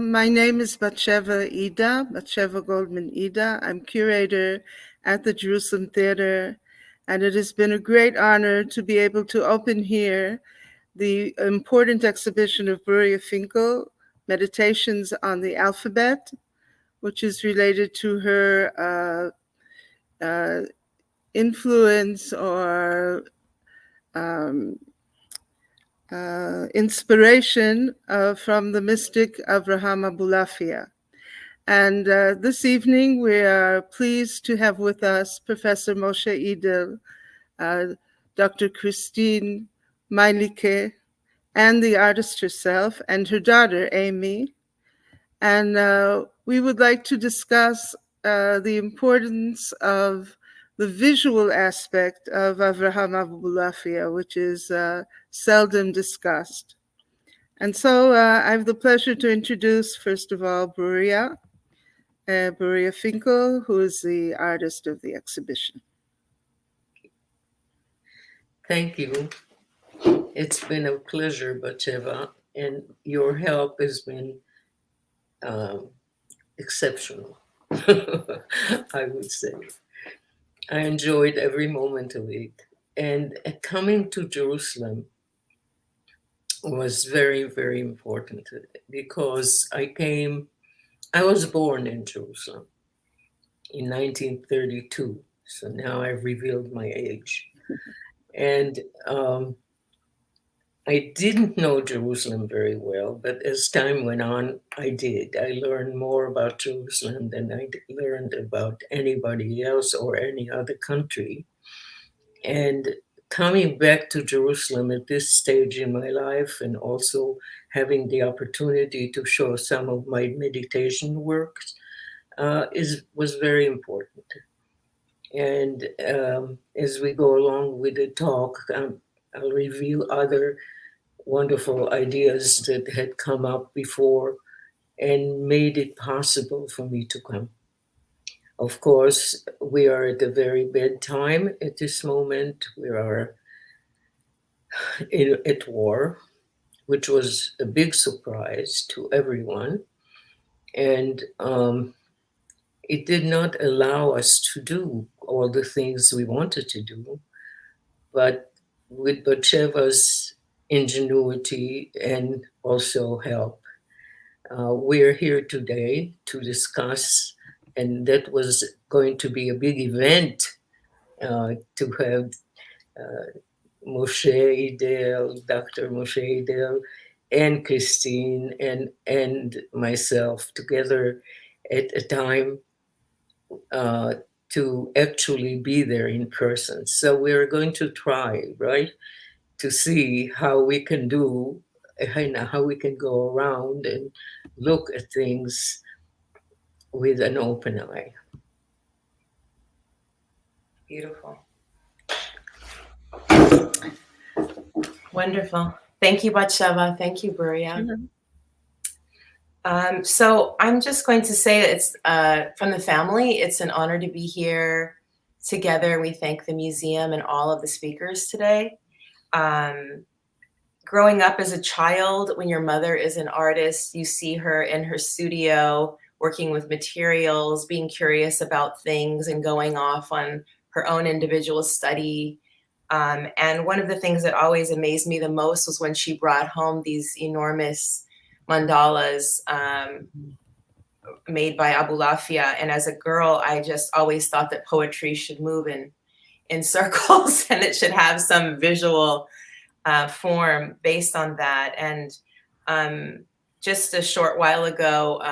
My name is Batsheva Goldman-Ida. I'm curator at the Jerusalem Theater, and it has been a great honor to be able to open here the important exhibition of Bruria Finkel, Meditations on the Aleph Bet, which is related to her influence or inspiration from the mystic Avraham Abulafia. And this evening, we are pleased to have with us Professor Moshe Idel, Dr. Christine Meinliche, and the artist herself, and her daughter, Amy. And we would like to discuss the importance of the visual aspect of Avraham Abulafia, which is seldom discussed. And so I have the pleasure to introduce, first of all, Bruria Finkel, who is the artist of the exhibition. Thank you. It's been a pleasure, Batsheva, and your help has been exceptional, I would say. I enjoyed every moment of it. And coming to Jerusalem was very, very important because I was born in Jerusalem in 1932. So now I've revealed my age. And I didn't know Jerusalem very well, but as time went on, I did. I learned more about Jerusalem than I learned about anybody else or any other country. And coming back to Jerusalem at this stage in my life, and also having the opportunity to show some of my meditation works, was very important. And as we go along with the talk, I'll reveal other wonderful ideas that had come up before and made it possible for me to come. Of course, we are at the very bad time at this moment. We are at war, which was a big surprise to everyone. And it did not allow us to do all the things we wanted to do. But with Batsheva's ingenuity and also help, we're here today to discuss, and that was going to be a big event to have Moshe Idel, Dr. Moshe Idel, and Christine and myself together at a time to actually be there in person. So we're going to try, right, to see how we can do, how we can go around and look at things with an open eye. Beautiful. Wonderful. Thank you, Batsheva. Thank you, Bruria. So I'm just going to say that it's from the family. It's an honor to be here together. We thank the museum and all of the speakers today. Growing up as a child, when your mother is an artist, you see her in her studio working with materials, being curious about things and going off on her own individual study. And one of the things that always amazed me the most was when she brought home these enormous mandalas made by Abulafia. And as a girl, I just always thought that poetry should move in circles and it should have some visual form based on that. And just a short while ago,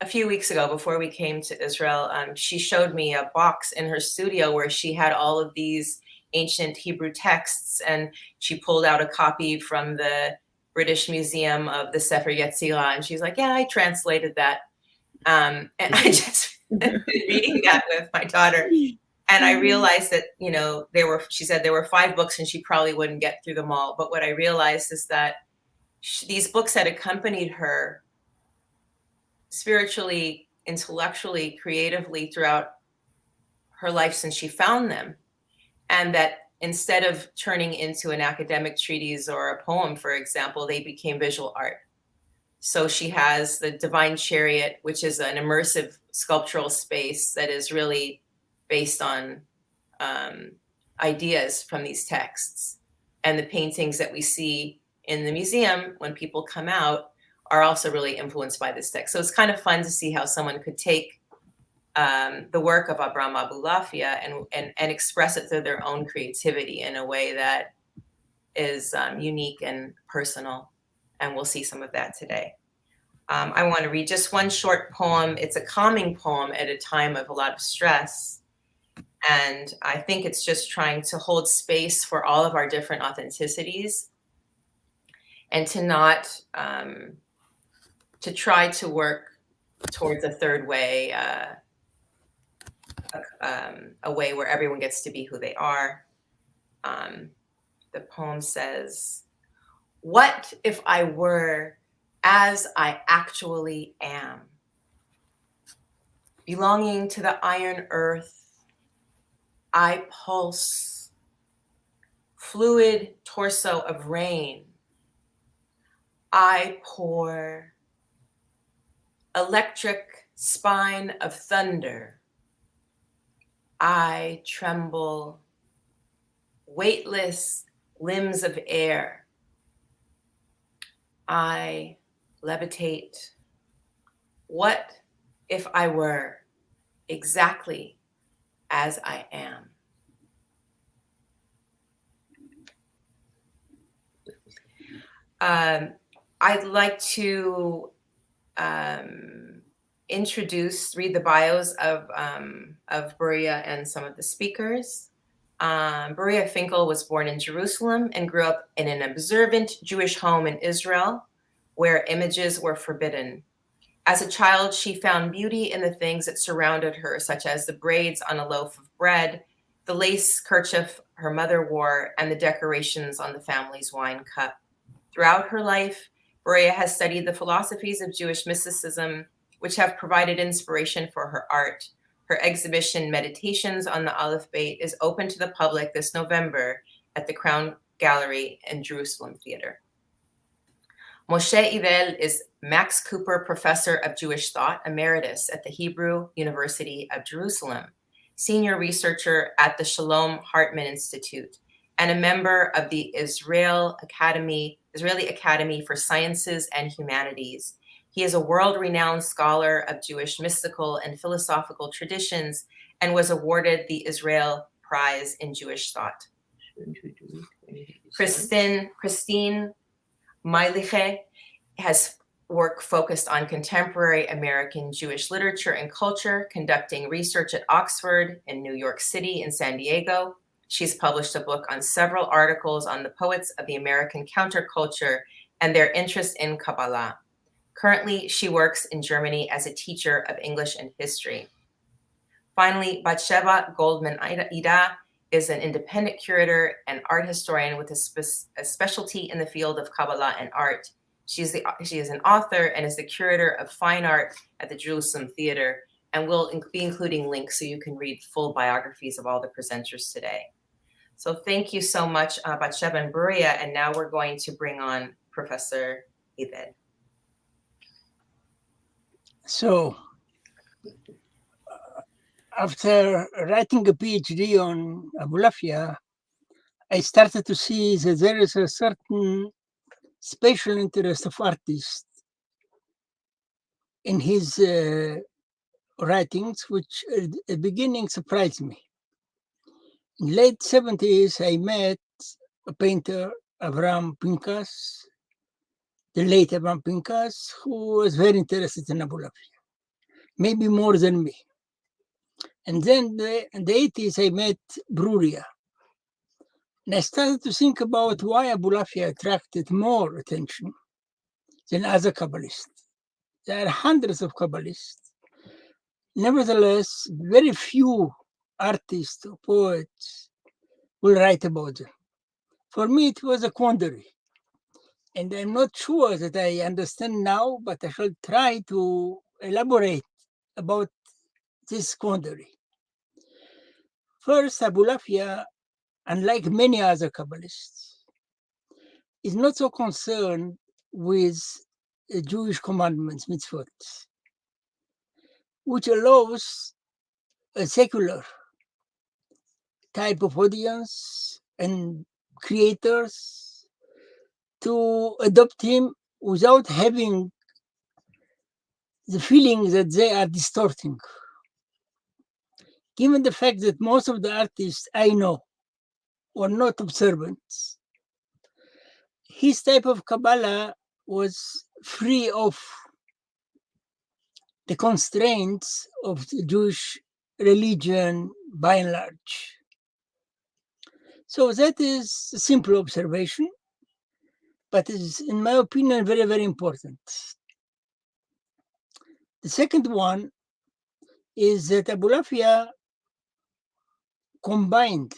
a few weeks ago, before we came to Israel, she showed me a box in her studio where she had all of these ancient Hebrew texts, and she pulled out a copy from the British Museum of the Sefer Yetzirah, and she's like, yeah, I translated that. And I just been reading that with my daughter. And I realized that, she said there were 5 books and she probably wouldn't get through them all. But what I realized is that these books had accompanied her spiritually, intellectually, creatively throughout her life since she found them. And that instead of turning into an academic treatise or a poem, for example, they became visual art. So she has the Divine Chariot, which is an immersive sculptural space that is really based on ideas from these texts. And the paintings that we see in the museum when people come out are also really influenced by this text. So it's kind of fun to see how someone could take the work of Abraham Abulafia and express it through their own creativity in a way that is unique and personal. And we'll see some of that today. I want to read just one short poem. It's a calming poem at a time of a lot of stress. And I think it's just trying to hold space for all of our different authenticities and to not, to try to work towards a third way, a way where everyone gets to be who they are. The poem says, "What if I were as I actually am, belonging to the iron earth, I pulse, fluid torso of rain, I pour, electric spine of thunder, I tremble, weightless limbs of air, I levitate. What if I were exactly as I am?" I'd like to read the bios of Bruria and some of the speakers. Bruria Finkel was born in Jerusalem and grew up in an observant Jewish home in Israel where images were forbidden. As a child, she found beauty in the things that surrounded her, such as the braids on a loaf of bread, the lace kerchief her mother wore, and the decorations on the family's wine cup. Throughout her life, Bruria has studied the philosophies of Jewish mysticism, which have provided inspiration for her art. Her exhibition, Meditations on the Aleph Bet, is open to the public this November at the Crown Gallery and Jerusalem Theater. Moshe Idel is Max Cooper Professor of Jewish Thought, Emeritus at the Hebrew University of Jerusalem, Senior Researcher at the Shalom Hartman Institute, and a member of the Israeli Academy for Sciences and Humanities. He is a world-renowned scholar of Jewish mystical and philosophical traditions and was awarded the Israel Prize in Jewish Thought. Christine Meiliche has work focused on contemporary American Jewish literature and culture, conducting research at Oxford in New York City and San Diego. She's published a book on several articles on the poets of the American counterculture and their interest in Kabbalah. Currently, she works in Germany as a teacher of English and history. Finally, Batsheva Goldman-Ida is an independent curator and art historian with a specialty in the field of Kabbalah and art. She is an author and is the curator of fine art at the Jerusalem Theater, and we'll be including links so you can read full biographies of all the presenters today. So thank you so much, Batsheva and Bruria, and now we're going to bring on Professor Idel. So, after writing a PhD on Abulafia, I started to see that there is a certain special interest of artists in his writings, which at the beginning surprised me. In late 70s, I met a painter, Avraham Pinkas, the late Avraham Pinkas, who was very interested in Abulafia, maybe more than me. And then in the 80s, I met Bruria. And I started to think about why Abulafia attracted more attention than other Kabbalists. There are hundreds of Kabbalists. Nevertheless, very few artists or poets will write about them. For me, it was a quandary. And I'm not sure that I understand now, but I shall try to elaborate about this quandary. First, Abulafia, unlike many other Kabbalists, is not so concerned with Jewish commandments, mitzvot, which allows a secular type of audience and creators to adopt him without having the feeling that they are distorting. Given the fact that most of the artists I know were not observants, his type of Kabbalah was free of the constraints of the Jewish religion by and large. So that is a simple observation, but is, in my opinion, very, very important. The second one is that Abulafia combined,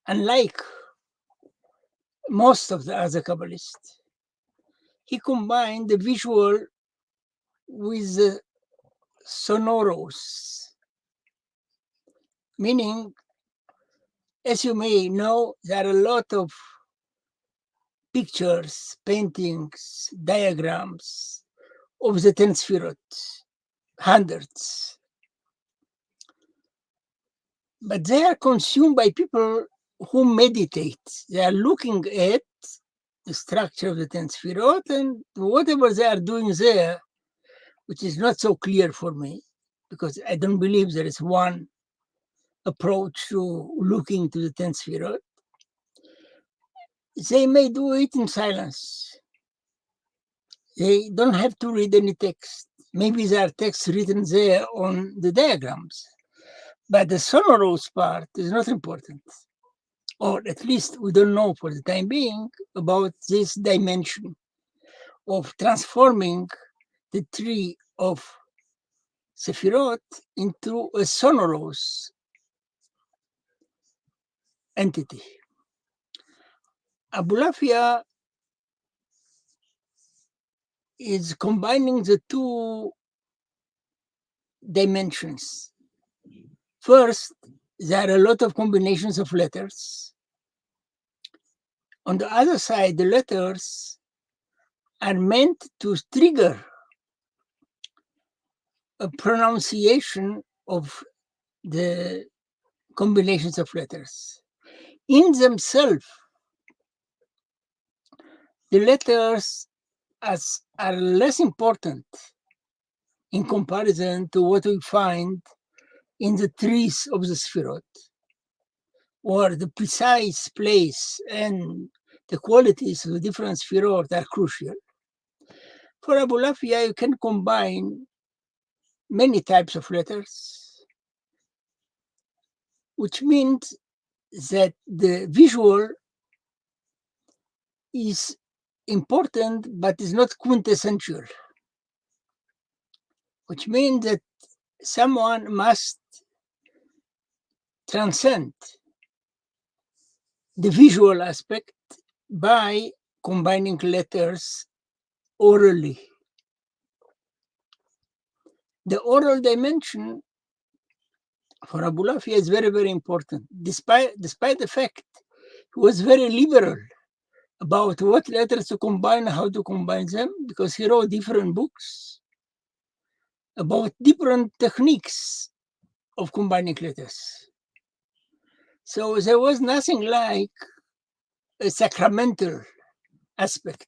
unlike most of the other Kabbalists, he combined the visual with the sonorous, meaning, as you may know, there are a lot of pictures, paintings, diagrams of the 10 Sfirot, hundreds. But they are consumed by people who meditate. They are looking at the structure of the 10 Sfirot, and whatever they are doing there, which is not so clear for me, because I don't believe there is one approach to looking to the 10 Sfirot, they may do it in silence. They don't have to read any text. Maybe there are texts written there on the diagrams, but the sonorous part is not important. Or at least we don't know for the time being about this dimension of transforming the tree of Sefirot into a sonorous entity. Abulafia is combining the two dimensions. First, there are a lot of combinations of letters. On the other side, the letters are meant to trigger a pronunciation of the combinations of letters. In themselves, the letters are less important in comparison to what we find in the trees of the Sfirot, or the precise place and the qualities of the different Sfirot are crucial. For Abulafia, you can combine many types of letters, which means that the visual is important, but is not quintessential, which means that someone must transcend the visual aspect by combining letters orally. The oral dimension for Abulafia is very, very important, despite the fact he was very liberal about what letters to combine, how to combine them, because he wrote different books about different techniques of combining letters. So there was nothing like a sacramental aspect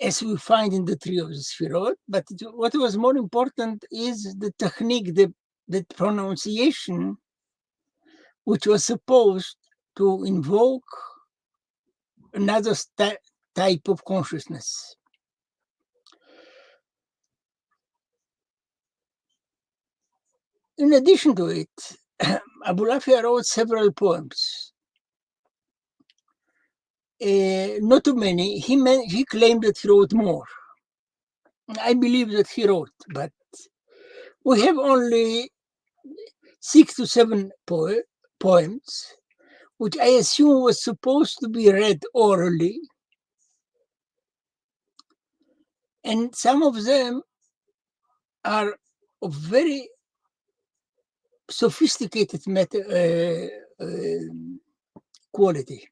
as we find in the tree of the Sfirot, but what was more important is the technique, the pronunciation, which was supposed to invoke another type of consciousness. In addition to it, Abulafia wrote several poems. Not too many. He claimed that he wrote more. I believe that he wrote, but we have only 6 to 7 poems, which I assume was supposed to be read orally. And some of them are of very sophisticated quality.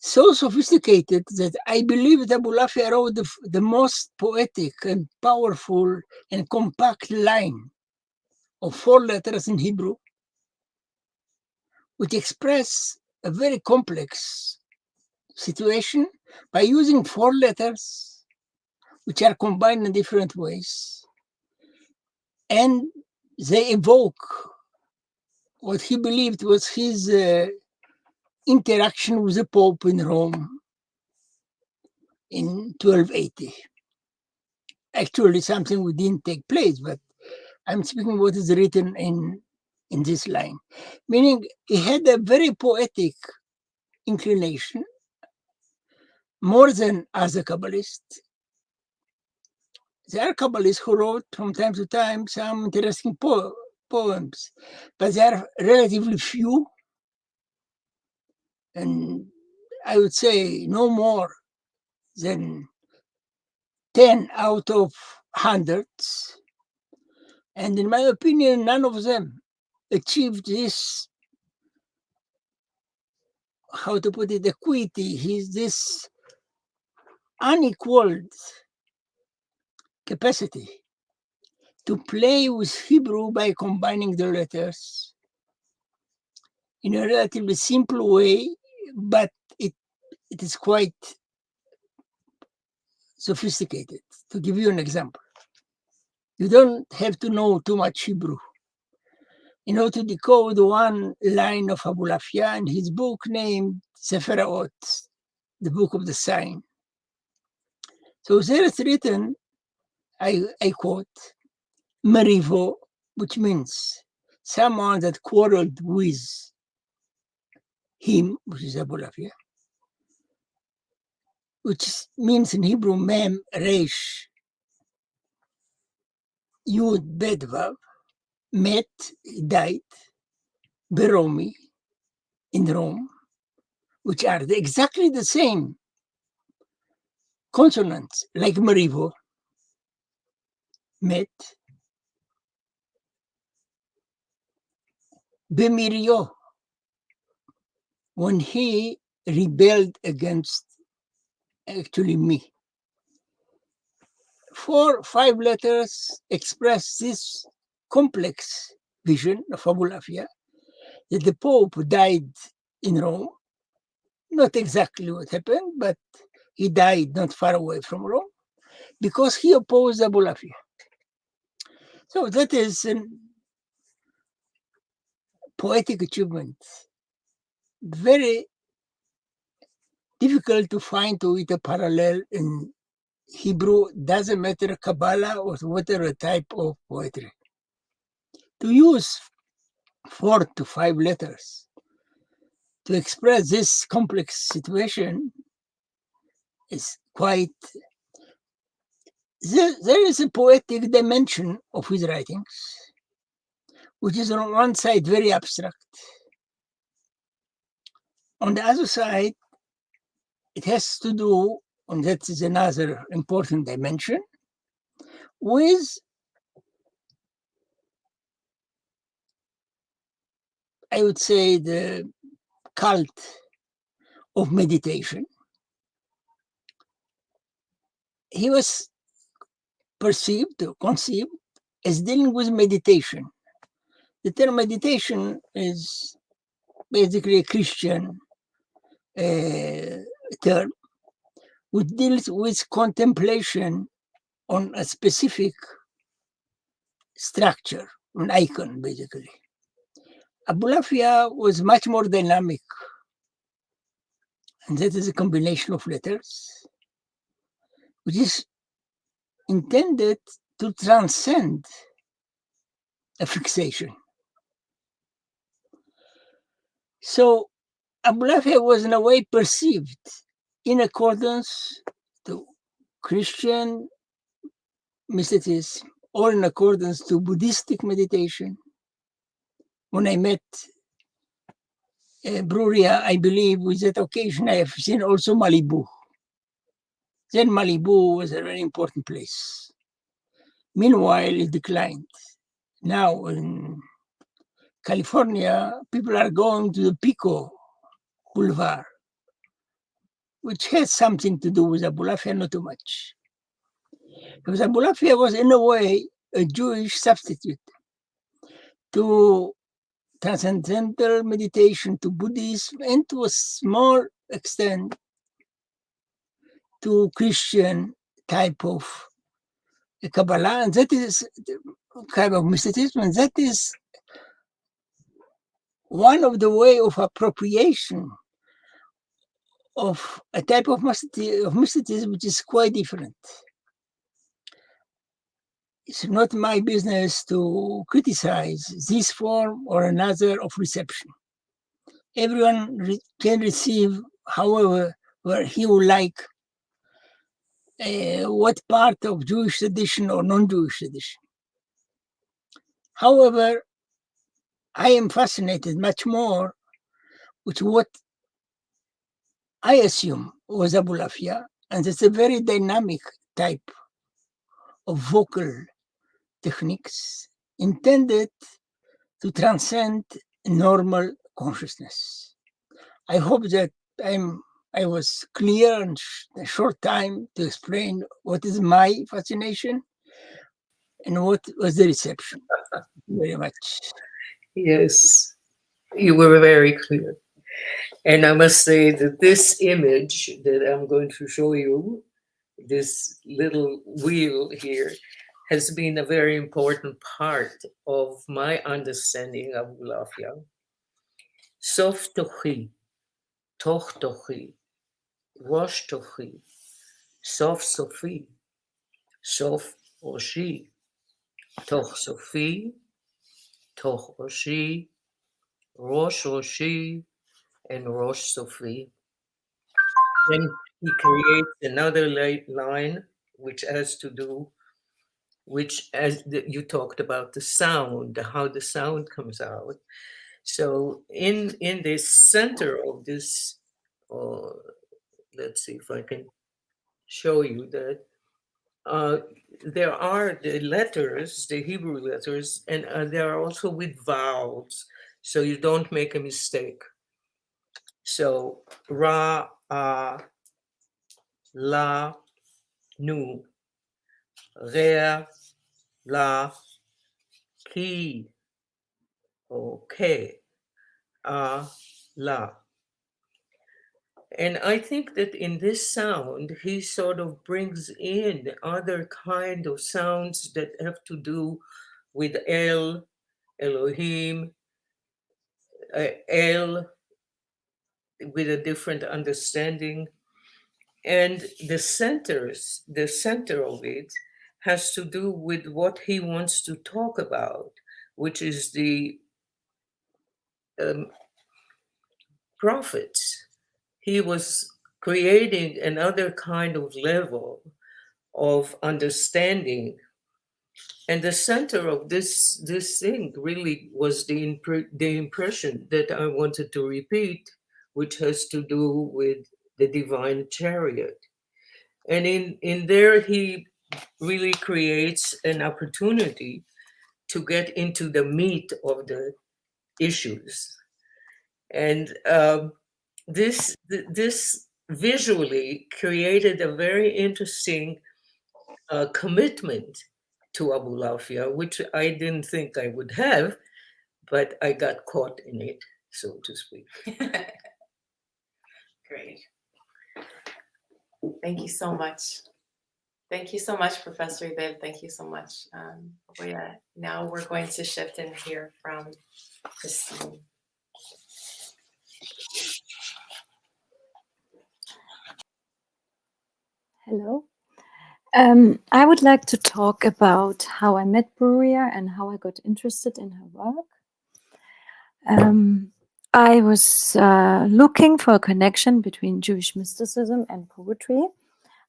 so sophisticated that I believe that Abulafia wrote the most poetic and powerful and compact line of 4 letters in Hebrew, which express a very complex situation by using 4 letters, which are combined in different ways. And they evoke what he believed was his interaction with the Pope in Rome in 1280. Actually, something we didn't take place, but I'm speaking what is written in this line. Meaning, he had a very poetic inclination, more than other Kabbalists. There are Kabbalists who wrote from time to time some interesting poems, but they are relatively few, and I would say no more than 10 out of hundreds. And in my opinion, none of them achieved this, how to put it, equity, this unequaled capacity to play with Hebrew by combining the letters in a relatively simple way, but it is quite sophisticated. To give you an example, you don't have to know too much Hebrew in order to decode one line of Abulafia in his book named Sefer Ha'ot, the book of the sign. So there is written, I quote, Merivo, which means someone that quarreled with him, which is Abulafia, which means in Hebrew, Mem, Resh, Yud, Bet, Vav, met, died, Beromi, in Rome, which are exactly the same consonants, like Merivo, met, Bemirio, when he rebelled against actually me. 4, 5 letters express this complex vision of Abulafia, that the Pope died in Rome. Not exactly what happened, but he died not far away from Rome because he opposed Abulafia. So that is a poetic achievement. Very difficult to find to it a parallel in Hebrew, doesn't matter Kabbalah or whatever type of poetry. To use 4 to 5 letters to express this complex situation is quite. There is a poetic dimension of his writings, which is on one side very abstract. On the other side, it has to do, and that is another important dimension, with, I would say, the cult of meditation. He was perceived or conceived as dealing with meditation. The term meditation is basically a Christian term, which deals with contemplation on a specific structure, an icon, basically. Abulafia was much more dynamic, and that is a combination of letters, which is intended to transcend a fixation. So Abulafia was in a way perceived in accordance to Christian mysticism or in accordance to Buddhistic meditation. When I met Bruria, I believe with that occasion, I have seen also Malibu. Then Malibu was a very important place. Meanwhile, it declined. Now in California, people are going to the Pico Boulevard which has something to do with Abulafia, not too much. Because Abulafia was, in a way, a Jewish substitute to transcendental meditation, to Buddhism, and to a small extent to Christian type of Kabbalah, and that is kind of mysticism, and that is one of the way of appropriation of a type of mysticism which is quite different. It's not my business to criticize this form or another of reception. Everyone can receive, however, where he would like, what part of Jewish tradition or non-Jewish tradition. However, I am fascinated much more with what I assume was Abulafia, and it's a very dynamic type of vocal techniques intended to transcend normal consciousness. I hope that I was clear in a short time to explain what is my fascination and what was the reception. Thank you very much. Yes, you were very clear. And I must say that this image that I'm going to show you, this little wheel here, has been a very important part of my understanding of Abulafia. Sof tochi, toch tochi, rosh tochi, sof sofi, sof oshi, toch sofi, toch oshi, rosh oshi, and rosh sofi. Then he creates another line which has to do, which as you talked about the sound, how the sound comes out. So in this center of this, let's see if I can show you that there are the letters, the Hebrew letters, and they are also with vowels, so you don't make a mistake. So Ra, La, Nu, Re, La, Ki, Okay, La. And I think that in this sound, he sort of brings in other kind of sounds that have to do with El, Elohim, El, with a different understanding. And the center of it has to do with what he wants to talk about, which is the prophets. He was creating another kind of level of understanding. And the center of this thing really was the impression that I wanted to repeat, which has to do with the divine chariot. And in there, he really creates an opportunity to get into the meat of the issues. And this visually created a very interesting commitment to Abulafia, which I didn't think I would have, but I got caught in it, so to speak. Great. Thank you so much. Thank you so much, Professor Idel. Thank you so much. Now we're going to shift and hear from Christine. Hello. I would like to talk about how I met Bruria and how I got interested in her work. I was looking for a connection between Jewish mysticism and poetry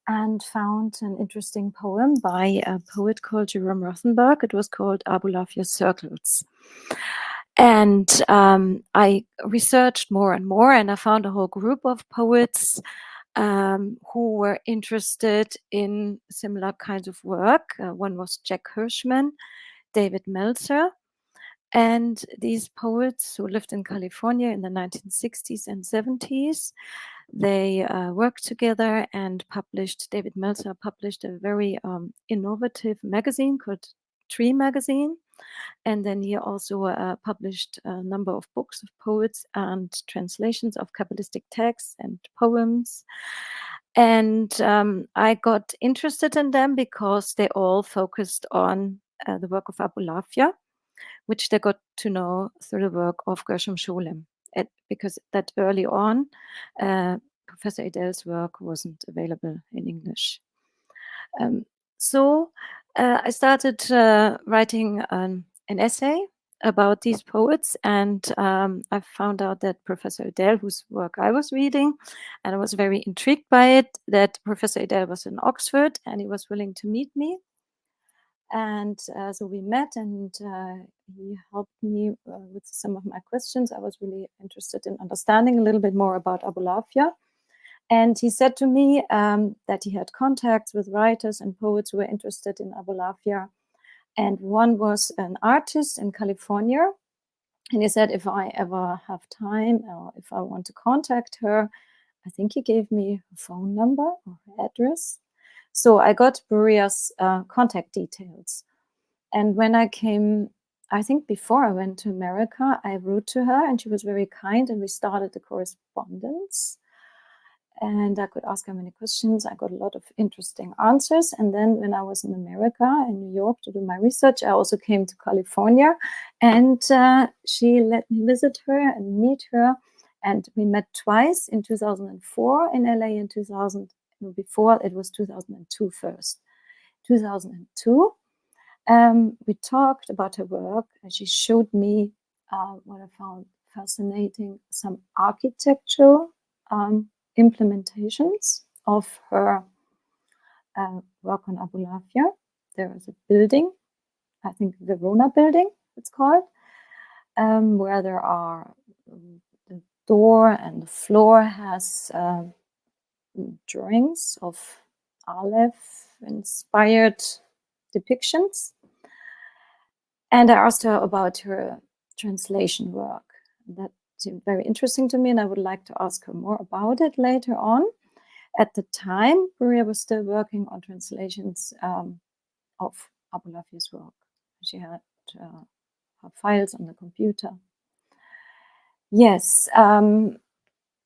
and found an interesting poem by a poet called Jerome Rothenberg. It was called Abulafia Circles. And I researched more and more, and I found a whole group of poets who were interested in similar kinds of work. One was Jack Hirschman, David Meltzer, and these poets who lived in California in the 1960s and 70s They worked together and published, David Meltzer published a very innovative magazine called Tree Magazine. And then he also published a number of books of poets and translations of Kabbalistic texts and poems. And I got interested in them because they all focused on the work of Abulafia, which they got to know through the work of Gershom Scholem. Because that early on, Professor Idel's work wasn't available in English. So I started writing an essay about these poets, and I found out that Professor Idel, whose work I was reading, and I was very intrigued by it, that Professor Idel was in Oxford and he was willing to meet me. And so we met, and he helped me with some of my questions. I was really interested in understanding a little bit more about Abulafia. And he said to me that he had contacts with writers and poets who were interested in Abulafia. And one was an artist in California. And he said, if I ever have time or if I want to contact her, I think he gave me a phone number or her address. So I got Bruria's contact details. And when I came, I think before I went to America, I wrote to her and she was very kind and we started the correspondence. And I could ask her many questions. I got a lot of interesting answers. And then when I was in America, in New York, to do my research, I also came to California. And she let me visit her and meet her. And we met twice, in 2004 in LA, in 2000. Before it was 2002 first. 2002, we talked about her work, and she showed me what I found fascinating, some architectural implementations of her work on Abulafia. There is a building, I think Verona building it's called, where there are the door and the floor has drawings of Aleph inspired depictions. And I asked her about her translation work. That seemed very interesting to me, and I would like to ask her more about it later on. At the time, Bruria was still working on translations of Abulafia's work. She had her files on the computer. Yes.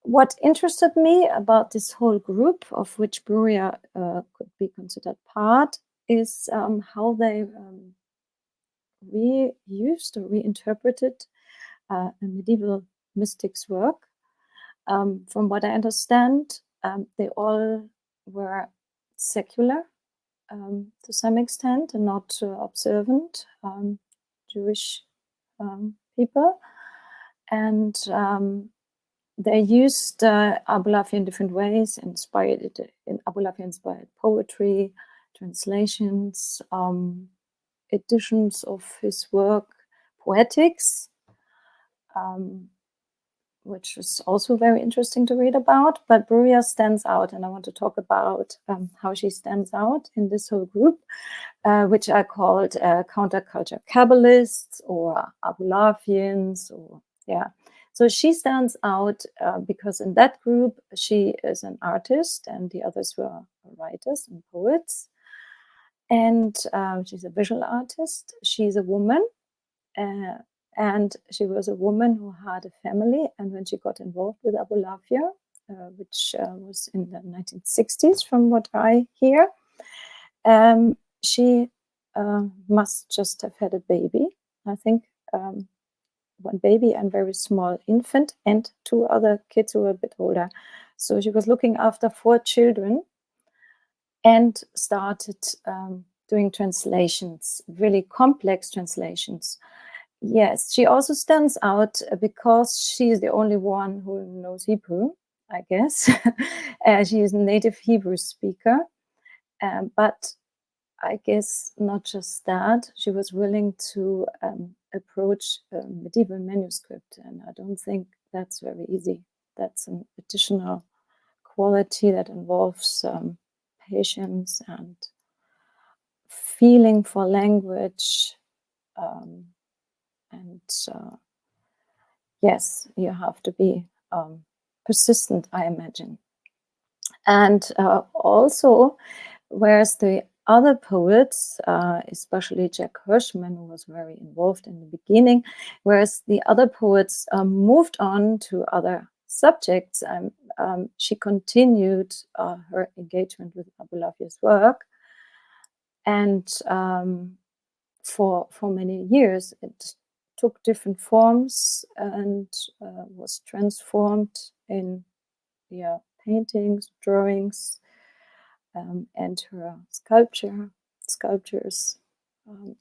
What interested me about this whole group, of which Bruria could be considered part, is how they reused or reinterpreted a medieval mystic's work. From what I understand, they all were secular to some extent and not observant Jewish people. And they used Abulafia in different ways, Abulafia inspired poetry, translations, editions of his work, poetics, which is also very interesting to read about. But Bruria stands out, and I want to talk about how she stands out in this whole group, which I called counterculture Kabbalists or Abulafians, or So she stands out because in that group she is an artist, and the others were writers and poets. And she's a visual artist. She's a woman. And she was a woman who had a family. And when she got involved with Abulafia, which was in the 1960s, from what I hear, she must just have had a baby. I think one baby and very small infant, and two other kids who were a bit older. So she was looking after 4 children and started doing translations, really complex translations. Yes, she also stands out because she's the only one who knows Hebrew, I guess. She is a native Hebrew speaker, but I guess not just that, she was willing to approach a medieval manuscript, and I don't think that's very easy. That's an additional quality that involves patience and feeling for language. And yes, you have to be persistent, I imagine. And also, whereas the other poets, especially Jack Hirschman, who was very involved in the beginning, whereas the other poets moved on to other subjects, she continued her engagement with Abulafia's work. And for many years, it took different forms and was transformed in paintings, drawings, and her sculptures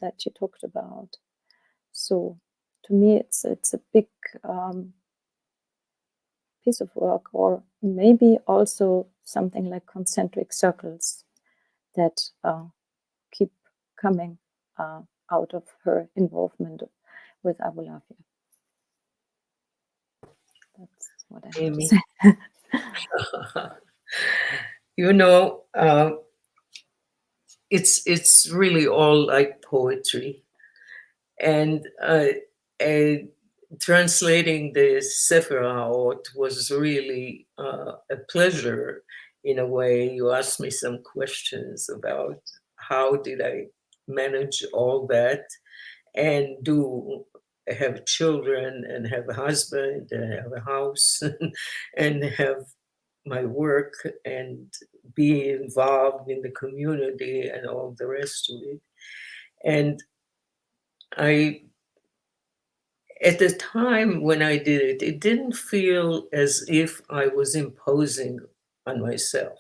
that she talked about. So to me, it's a big piece of work, or maybe also something like concentric circles that keep coming out of her involvement with Abulafia. That's what I have to say. You know, it's really all like poetry, and translating the Sefer HaOt was really a pleasure. In a way, you asked me some questions about how did I manage all that and have children and have a husband and have a house and have my work and be involved in the community and all the rest of it. And at the time when I did it, it didn't feel as if I was imposing on myself.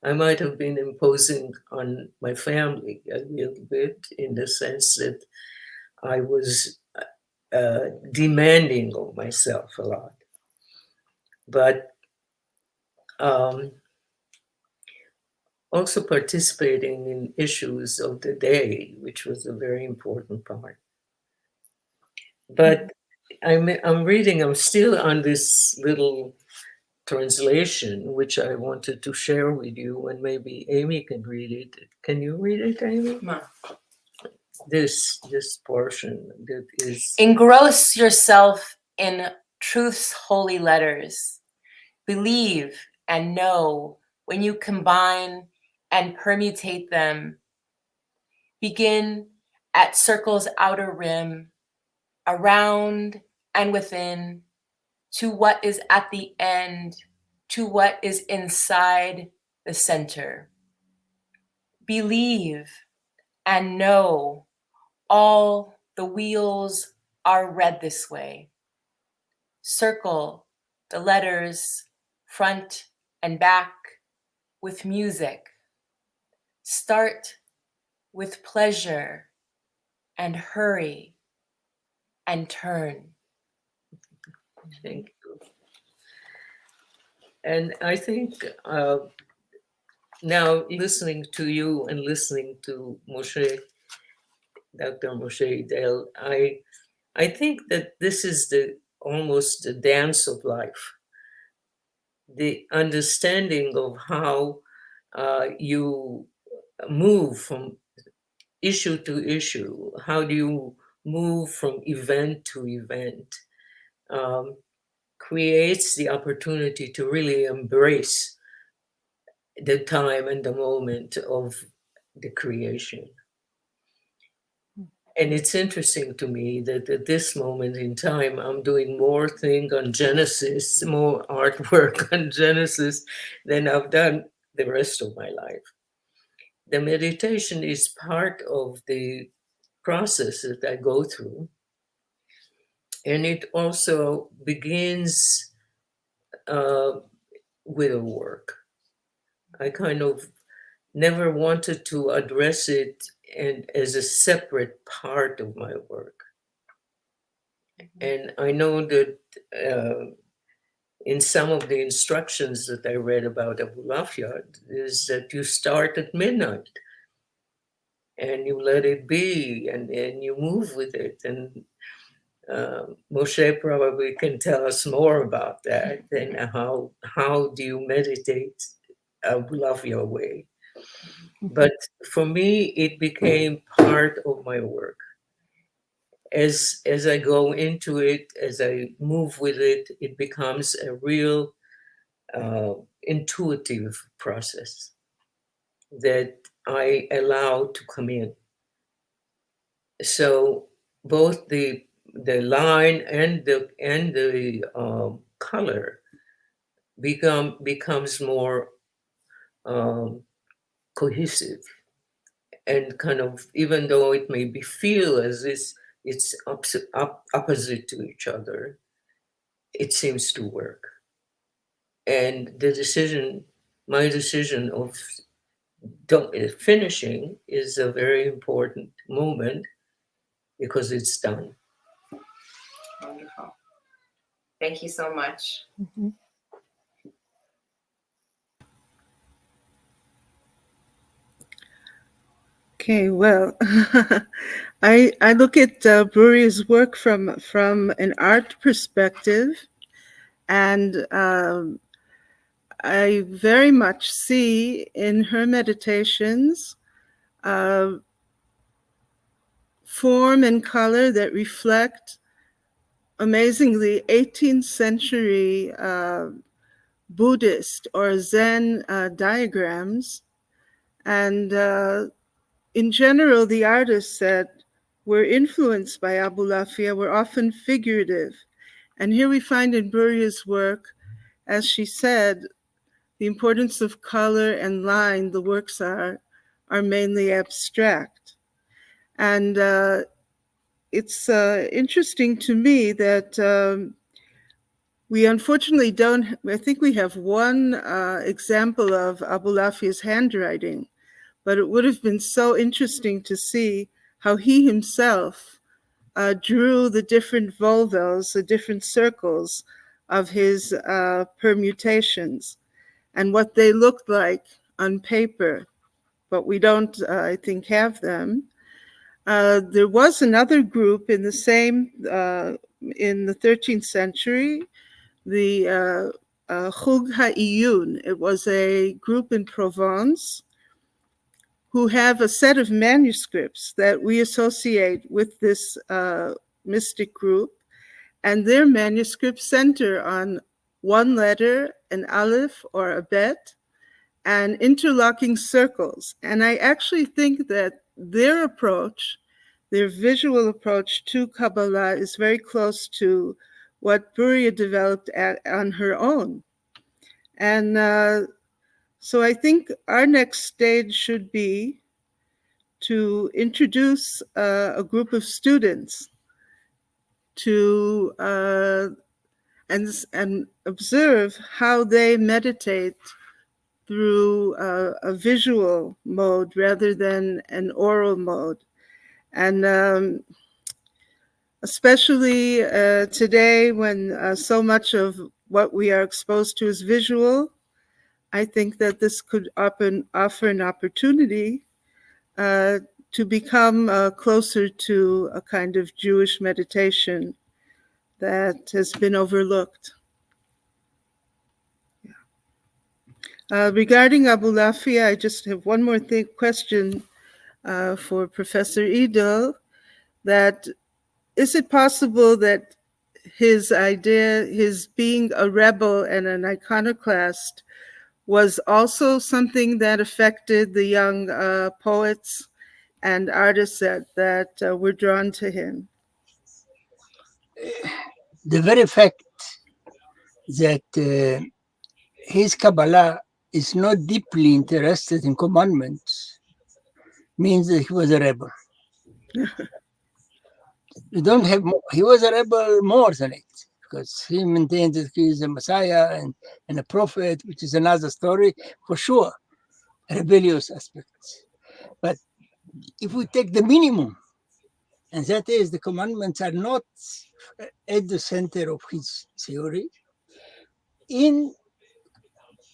I might have been imposing on my family a little bit, in the sense that I was demanding of myself a lot. But also participating in issues of the day, which was a very important part. But I'm still on this little translation, which I wanted to share with you, and maybe Amy can read it. Can you read it, Amy? No. This portion that is... Engross yourself in truth's holy letters. Believe and know when you combine and permutate them. Begin at circle's outer rim, around and within, to what is at the end, to what is inside the center. Believe and know all the wheels are read this way. Circle the letters front and back with music. Start with pleasure and hurry and turn. Thank you. And I think now listening to you and listening to Dr. Moshe Idel, I think that this is almost the dance of life. The understanding of how you move from issue to issue, how do you move from event to event, creates the opportunity to really embrace the time and the moment of the creation. And it's interesting to me that at this moment in time, I'm doing more thing on Genesis, more artwork on Genesis than I've done the rest of my life. The meditation is part of the process that I go through. And it also begins with a work. I kind of never wanted to address it as a separate part of my work. And I know that in some of the instructions that I read about Abulafia is that you start at midnight and you let it be and you move with it. And Moshe probably can tell us more about that and how do you meditate Abulafia way. But for me, it became part of my work. As I go into it, as I move with it, it becomes a real intuitive process that I allow to come in. So both the line and the color becomes more cohesive, and kind of, even though it may be feel as if it's opposite to each other, it seems to work. And my decision of finishing is a very important moment because it's done. Wonderful. Thank you so much. Mhm. Okay, well, I look at Bruria's work from an art perspective, and I very much see in her meditations form and color that reflect amazingly 18th century Buddhist or Zen diagrams. And in general, the artists that were influenced by Abulafia were often figurative. And here we find in Bruria's work, as she said, the importance of color and line. The works are mainly abstract. And it's interesting to me that we unfortunately don't, I think we have one example of Abulafia's handwriting, but it would have been so interesting to see how he himself drew the different volvels, the different circles of his permutations and what they looked like on paper, but we don't, I think, have them. There was another group in the same, in the 13th century, the Chug HaIyun. It was a group in Provence who have a set of manuscripts that we associate with this mystic group, and their manuscripts center on one letter, an Aleph or a Bet, and interlocking circles. And I actually think that their approach, their visual approach to Kabbalah, is very close to what Bruria developed on her own. And so I think our next stage should be to introduce a group of students to and observe how they meditate through a visual mode rather than an oral mode. And especially today when so much of what we are exposed to is visual, I think that this could offer an opportunity to become closer to a kind of Jewish meditation that has been overlooked. Regarding Abulafia, I just have one more question for Professor Idel, that is it possible that his idea, his being a rebel and an iconoclast, was also something that affected the young poets and artists that were drawn to him? The very fact that his Kabbalah is not deeply interested in commandments means that he was a rebel. You don't have more. He was a rebel more than it, because he maintained that he is a Messiah and a prophet, which is another story for sure, rebellious aspects. But if we take the minimum, and that is the commandments are not at the center of his theory, in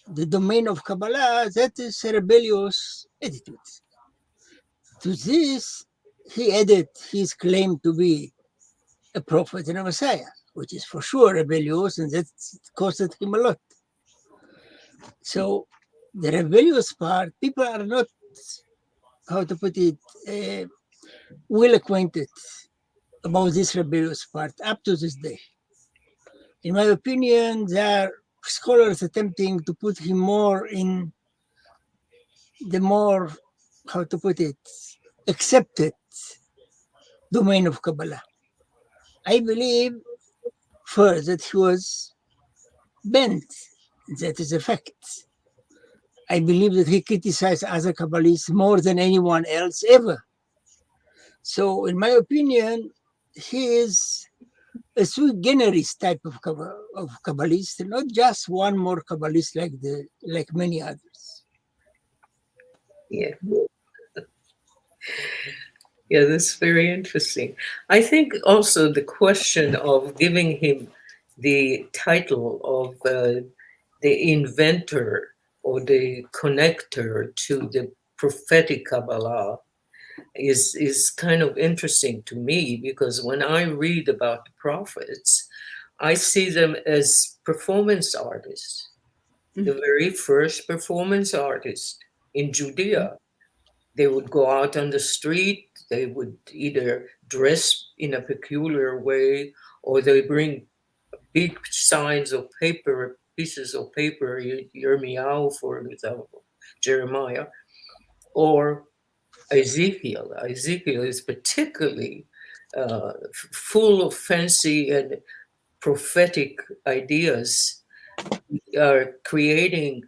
the domain of Kabbalah, that is a rebellious attitude. To this, he added his claim to be a prophet and a Messiah, which is for sure rebellious, and that costed him a lot. So the rebellious part, people are not, how to put it, well acquainted about this rebellious part up to this day. In my opinion, they are scholars attempting to put him more in the more, how to put it, accepted domain of Kabbalah. I believe first that he was bent. That is a fact. I believe that he criticized other Kabbalists more than anyone else ever. So, in my opinion, he is a sui generis type of Kabbalist, not just one more Kabbalist like many others. Yeah. Yeah, that's very interesting. I think also the question of giving him the title of the inventor or the connector to the prophetic Kabbalah is kind of interesting to me, because when I read about the prophets, I see them as performance artists. The very first performance artist in Judea. They would go out on the street, they would either dress in a peculiar way, or they bring big signs of paper, pieces of paper, Yirmiyahu, for example, Jeremiah, or Ezekiel. Ezekiel is particularly full of fancy and prophetic ideas, creating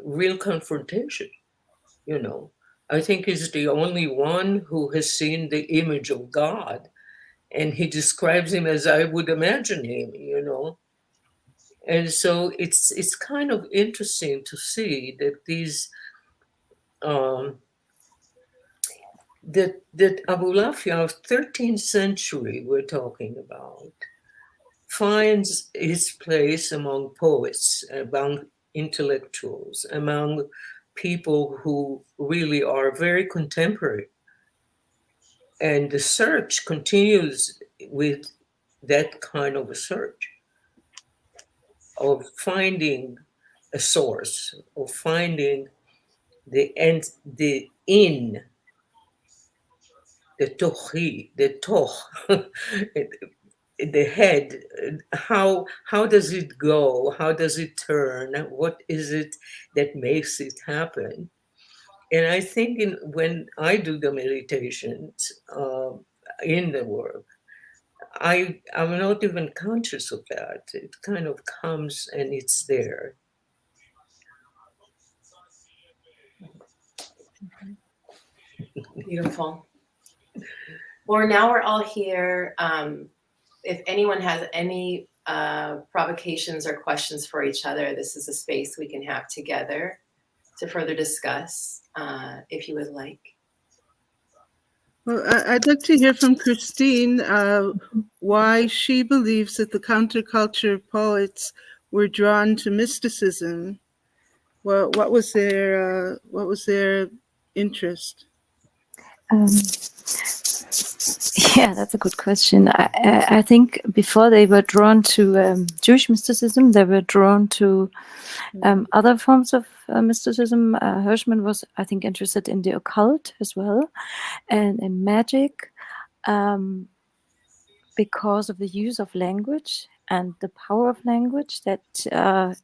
real confrontation. You know, I think he's the only one who has seen the image of God, and he describes him as I would imagine him, you know. And so it's kind of interesting to see that these that Abulafia of 13th century we're talking about finds his place among poets, among intellectuals, among people who really are very contemporary. And the search continues with that kind of a search of finding a source, of finding the end, the in, the tochi, the toch, the head. How does it go? How does it turn? What is it that makes it happen? And I think when I do the meditations in the work, I'm not even conscious of that. It kind of comes and it's there. Beautiful. Well, now we're all here. If anyone has any provocations or questions for each other, this is a space we can have together to further discuss, if you would like. Well, I'd like to hear from Christine why she believes that the counterculture poets were drawn to mysticism. Well, what was their interest? Yeah, that's a good question. I think before they were drawn to Jewish mysticism, they were drawn to other forms of mysticism. Hirschman was, I think, interested in the occult as well, and in magic, because of the use of language and the power of language that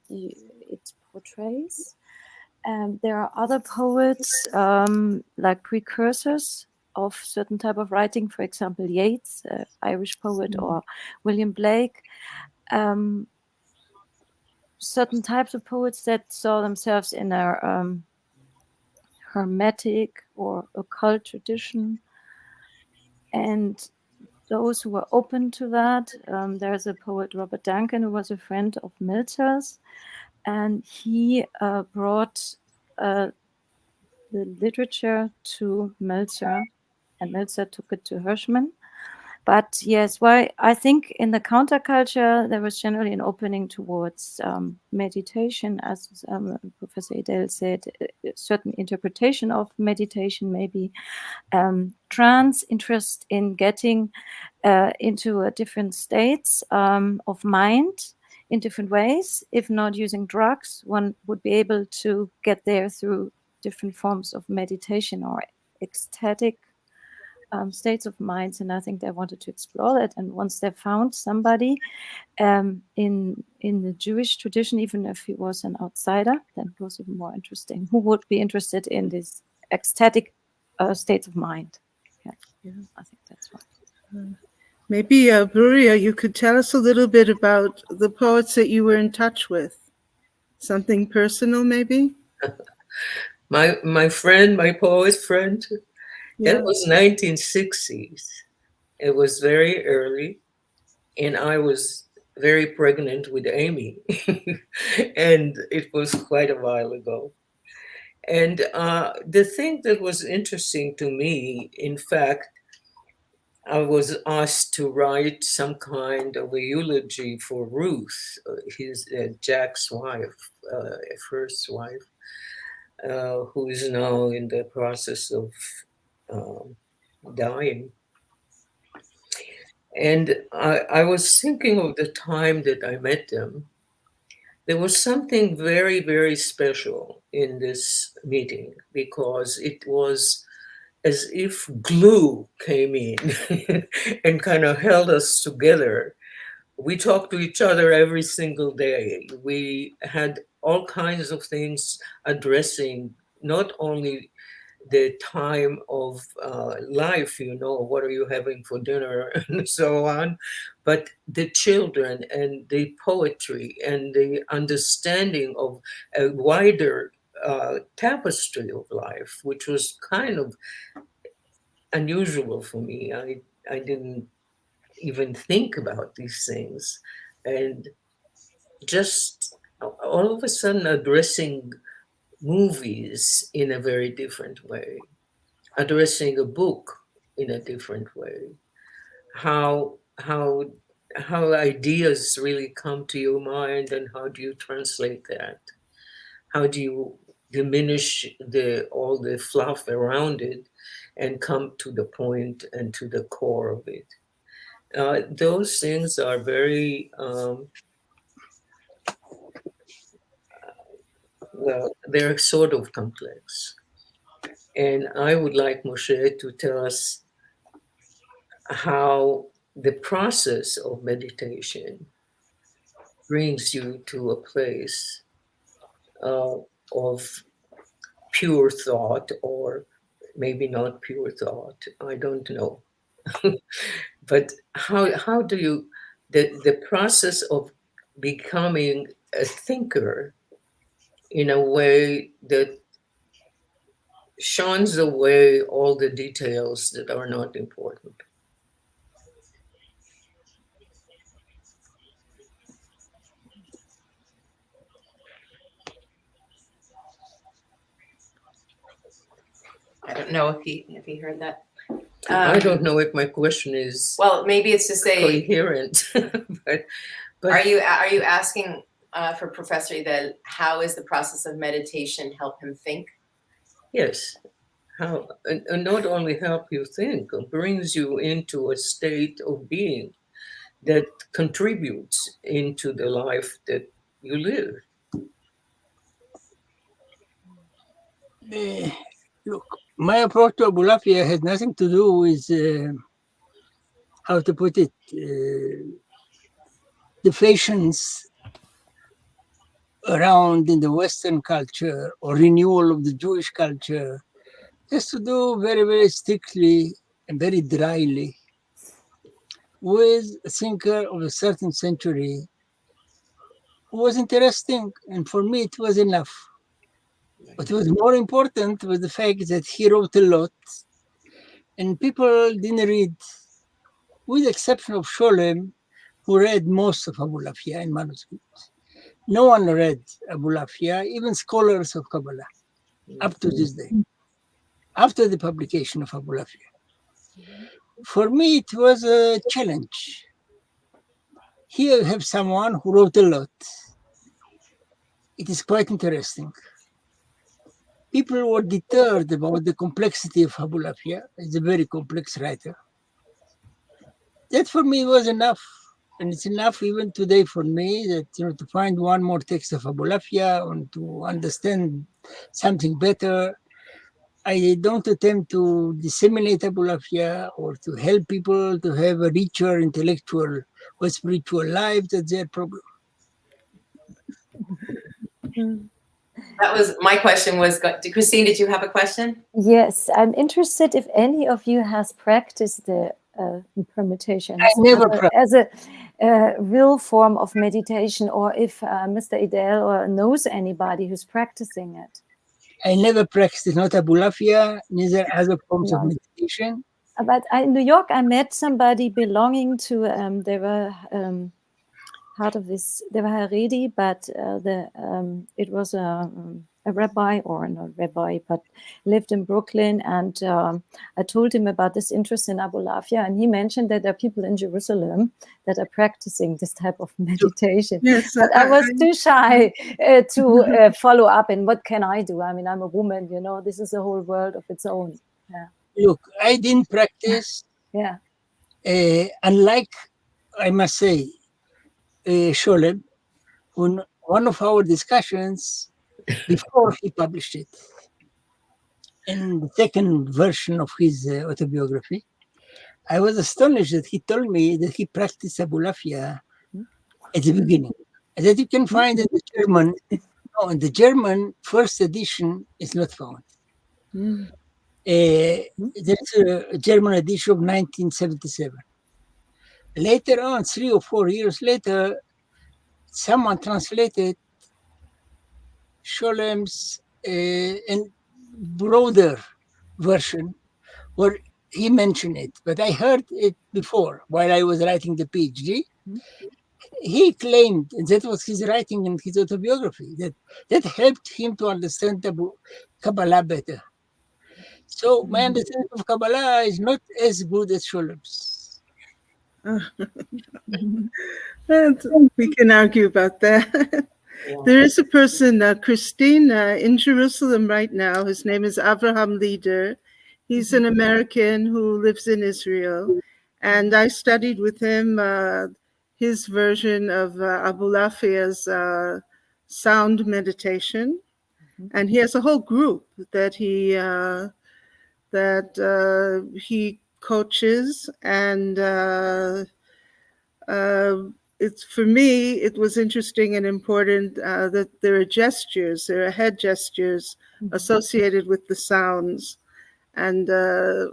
it portrays. There are other poets, like precursors of certain type of writing, for example, Yeats, Irish poet, or William Blake. Certain types of poets that saw themselves in a hermetic or occult tradition, and those who were open to that. There's a poet, Robert Duncan, who was a friend of Milton's, and he brought the literature to Meltzer, and Meltzer took it to Hirschman. But yes, why I think in the counterculture there was generally an opening towards meditation, as Professor Idel said, a certain interpretation of meditation, maybe trance, interest in getting into a different states of mind in different ways. If not using drugs, one would be able to get there through different forms of meditation or ecstatic states of minds, and I think they wanted to explore that. And once they found somebody in the Jewish tradition, even if he was an outsider, then it was even more interesting. Who would be interested in these ecstatic states of mind? Yeah, I think that's one. Maybe, Bruria, you could tell us a little bit about the poets that you were in touch with. Something personal, maybe? My friend, my poet friend, Yeah. that was 1960s. It was very early, and I was very pregnant with Amy, and it was quite a while ago. And the thing that was interesting to me, in fact, I was asked to write some kind of a eulogy for Ruth, his Jack's wife, first wife, who is now in the process of dying. And I was thinking of the time that I met them. There was something very, very special in this meeting because it was as if glue came in and kind of held us together. We talked to each other every single day. We had all kinds of things addressing not only the time of life, what are you having for dinner and so on, but the children and the poetry and the understanding of a wider tapestry of life, which was kind of unusual for me. I didn't even think about these things. And just all of a sudden addressing movies in a very different way, addressing a book in a different way, how ideas really come to your mind and how do you translate that? How do you diminish all the fluff around it and come to the point and to the core of it? Those things are very, well, they're sort of complex. And I would like Moshe to tell us how the process of meditation brings you to a place of pure thought, or maybe not pure thought. I don't know. But how do you, the process of becoming a thinker in a way that shuns away all the details that are not important? I don't know if he heard that. I don't know if my question is Well, maybe it's to say, coherent, but are you asking for Professor Idel, how is the process of meditation help him think? yes, how, and not only help you think, it brings you into a state of being that contributes into the life that you live. Look, my approach to Abulafia has nothing to do with, how to put it, the fashions around in the Western culture or renewal of the Jewish culture. It has to do very, very strictly and very dryly with a thinker of a certain century who was interesting, and for me it was enough. What was more important was the fact that he wrote a lot, and people didn't read, with the exception of Sholem, who read most of Abulafia in manuscripts. No one read Abulafia, even scholars of Kabbalah, up to this day, after the publication of Abulafia. For me, it was a challenge. Here you have someone who wrote a lot. It is quite interesting. People were deterred about the complexity of Abulafia. He's a very complex writer. That for me was enough. And it's enough even today for me that, to find one more text of Abulafia and to understand something better. I don't attempt to disseminate Abulafia or to help people to have a richer intellectual or spiritual life. That's their problem. That was my question. Was Christine? Did you have a question? Yes, I'm interested if any of you has practiced the permutation I never as a real form of meditation, or if Mr. Idel or knows anybody who's practicing it. I never practiced not Abulafia, neither other forms of meditation. But in New York, I met somebody belonging to. They were part of this. They were Haredi, but it was a rabbi, or not rabbi, but lived in Brooklyn. And I told him about this interest in Abulafia, and he mentioned that there are people in Jerusalem that are practicing this type of meditation. Yes, but I was too shy to follow up. And what can I do? I mean, I'm a woman, you know, this is a whole world of its own. Yeah. Look, I didn't practice. Yeah. Unlike, I must say, Sholem, on one of our discussions before he published it, in the second version of his autobiography, I was astonished that he told me that he practiced Abulafia at the beginning. And that you can find in the German. No, in the German first edition is not found. There's a German edition of 1977. Later on, 3 or 4 years later, someone translated Sholem's broader version where he mentioned it, but I heard it before while I was writing the PhD. He claimed, and that was his writing in his autobiography, that helped him to understand the Kabbalah better. So my understanding of Kabbalah is not as good as Sholem's. We can argue about that. There is a person, Christine, in Jerusalem right now. His name is Avraham Lieder. He's an American who lives in Israel. And I studied with him his version of Abulafia's sound meditation. And he has a whole group that he coaches, and it's, for me, it was interesting and important that there are gestures, there are head gestures associated with the sounds, and the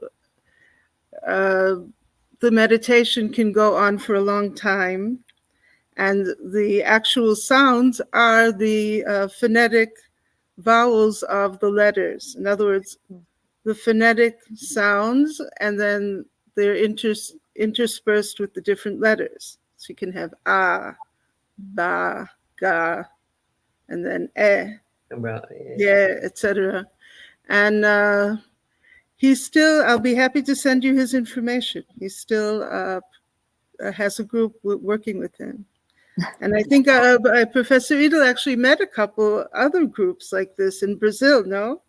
meditation can go on for a long time, and the actual sounds are the phonetic vowels of the letters. In other words, the phonetic sounds, and then they're interspersed with the different letters. So you can have ba, ga, and then yeah, etc. And he's still, I'll be happy to send you his information. He still has a group working with him. And I think Professor Idel actually met a couple other groups like this in Brazil, no?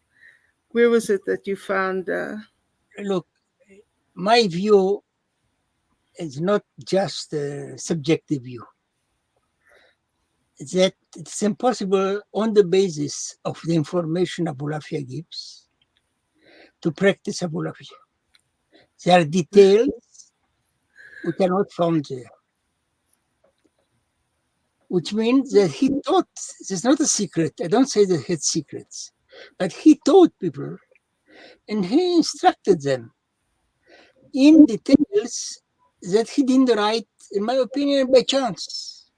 Where was it that you found? Look, my view is not just a subjective view. That it's impossible on the basis of the information Abulafia gives to practice Abulafia. There are details we cannot find there, which means that he taught, it's not a secret, I don't say that he had secrets, but he taught people and he instructed them in details that he didn't write, in my opinion, by chance.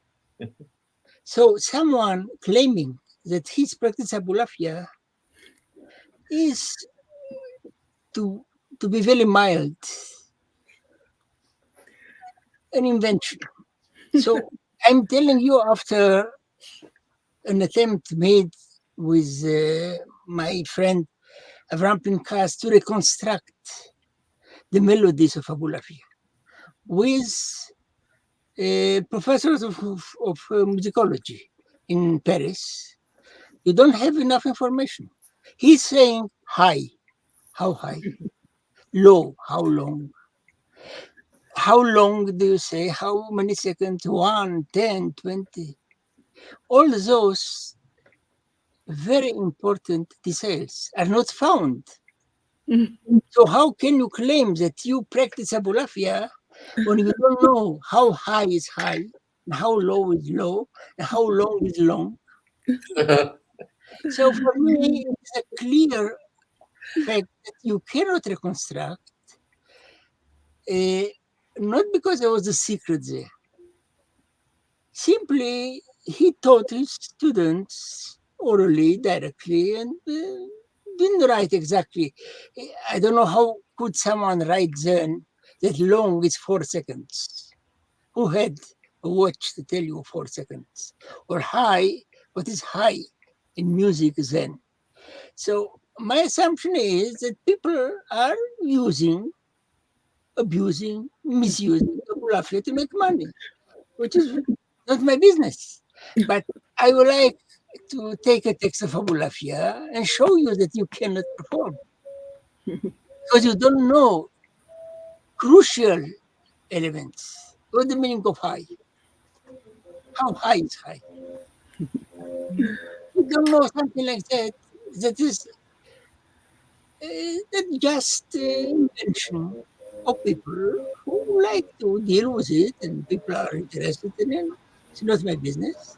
So someone claiming that he's practiced Abulafia is, to be very mild, an invention. So I'm telling you, after an attempt made with my friend Avram Pinkas to reconstruct the melodies of Abulafia with professors of musicology in Paris, you don't have enough information. He's saying high, how high? Low, how long? How long do you say? How many seconds? 1, 10, 20? All those very important details are not found So how can you claim that you practice abulafia when you don't know how high is high, and how low is low, and how long is long? So for me, it's a clear fact that you cannot reconstruct, not because there was a secret there. Simply, he taught his students orally, directly, and didn't write exactly. I don't know how could someone write then that long is 4 seconds. Who had a watch to tell you 4 seconds? Or high, what is high in music then? So my assumption is that people are using, abusing, misusing Abulafia to make money, which is not my business. But I would like to take a text of Abulafia and show you that you cannot perform because you don't know crucial elements. What the meaning of high? How high is high? You don't know something like that. That is that just invention of people who like to deal with it, and people are interested in it. It's not my business.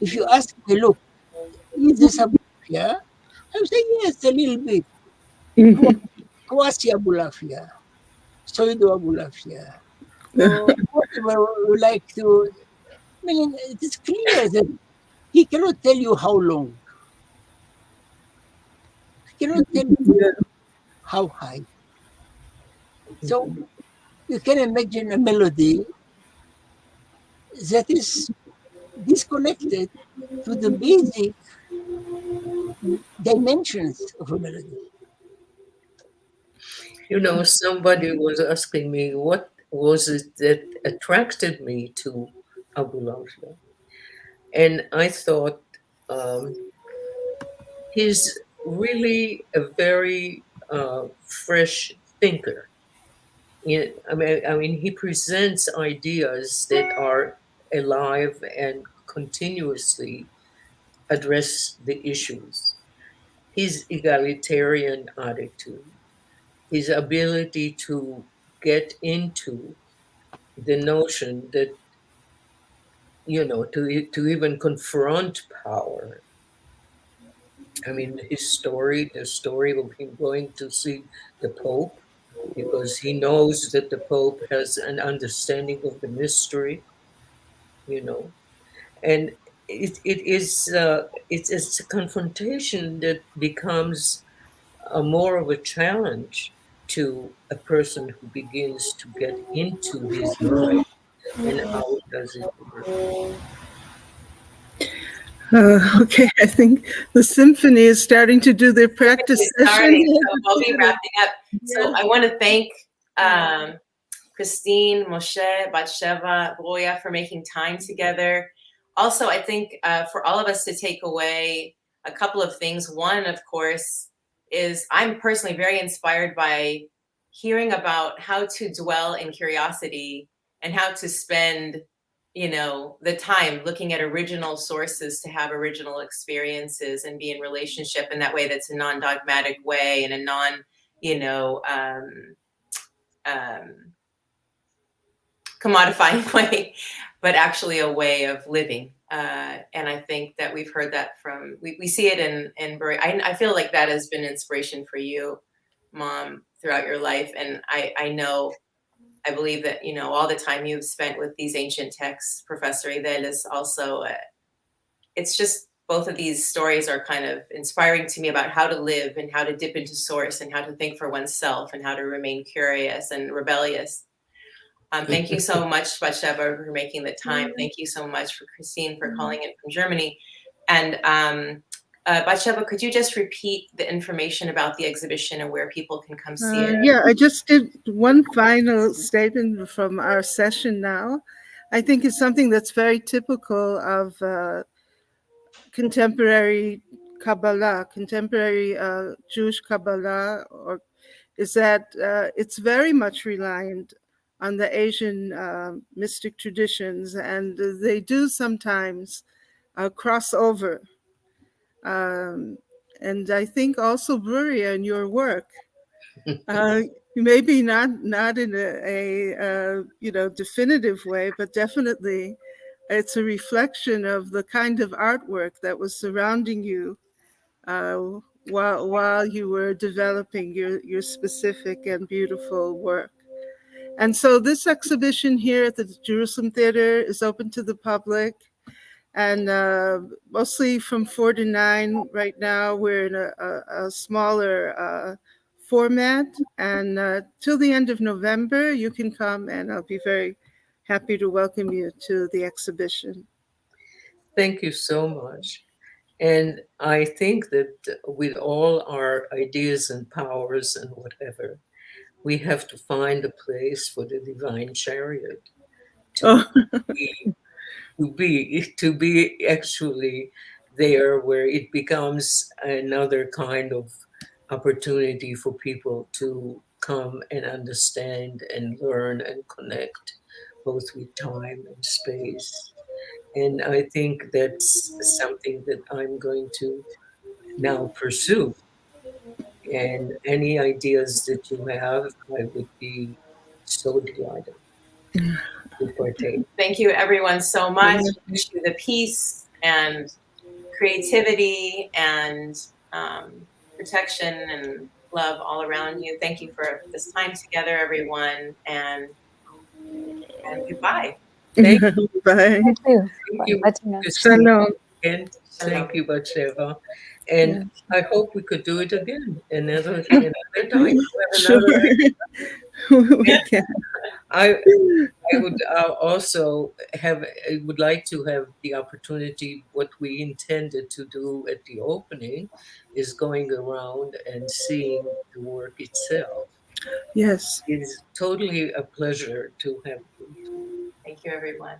If you ask me, look, is this Abulafia? I would say yes, a little bit. Quasi Abulafia, pseudo Abulafia, or whatever you like to. I mean, it is clear that he cannot tell you how long. He cannot tell you how high. So you can imagine a melody that is disconnected to the basic dimensions of a melody. You know, somebody was asking me what was it that attracted me to Abu Lamia, and I thought he's really a very fresh thinker. I mean, he presents ideas that are alive and continuously address the issues. His egalitarian attitude, his ability to get into the notion that, to even confront power. I mean, the story of him going to see the Pope because he knows that the Pope has an understanding of the mystery, you know, and it's a confrontation that becomes more of a challenge to a person who begins to get into his mind and how does it work. Okay, I think the symphony is starting to do their practice It's starting, session. so we'll be wrapping up. So I want to thank Christine, Moshe, Batsheva, Bruria for making time together. Also, I think for all of us to take away a couple of things. One, of course, is I'm personally very inspired by hearing about how to dwell in curiosity and how to spend, the time looking at original sources to have original experiences and be in relationship in that way that's a non-dogmatic way and a non, commodifying way, but actually a way of living. And I think that we've heard that we see it in Bruria. I feel like that has been inspiration for you, Mom, throughout your life. And I believe that, all the time you've spent with these ancient texts, Professor Idel, is also, it's just both of these stories are kind of inspiring to me about how to live and how to dip into source and how to think for oneself and how to remain curious and rebellious. Thank you so much, Batsheva, for making the time. Thank you so much for Christine for calling in from Germany. And Batsheva, could you just repeat the information about the exhibition and where people can come see it? Yeah, I just did one final statement from our session now. I think it's something that's very typical of contemporary Kabbalah, contemporary Jewish Kabbalah, is that it's very much reliant on the Asian mystic traditions, and they do sometimes cross over. and I think also Bruria in your work. Maybe not in a definitive way, but definitely it's a reflection of the kind of artwork that was surrounding you while you were developing your specific and beautiful work. And so this exhibition here at the Jerusalem Theater is open to the public, and mostly from 4 to 9 right now. We're in a smaller format, and till the end of November, you can come, and I'll be very happy to welcome you to the exhibition. Thank you so much. And I think that with all our ideas and powers and whatever, we have to find a place for the divine chariot to be actually there, where it becomes another kind of opportunity for people to come and understand and learn and connect both with time and space. And I think that's something that I'm going to now pursue. And any ideas that you have, I would be so delighted to partake. Thank you, everyone, so much. I wish you the peace and creativity and protection and love all around you. Thank you for this time together, everyone, and goodbye. Thank Bye. Thank you. Thank you, Inviting us. Christine. Shalom. And thank you, Batsheva. And I hope we could do it again another time. Sure. We can. I would also I would like to have the opportunity. What we intended to do at the opening is going around and seeing the work itself. Yes. It is totally a pleasure to have you. Thank you, everyone.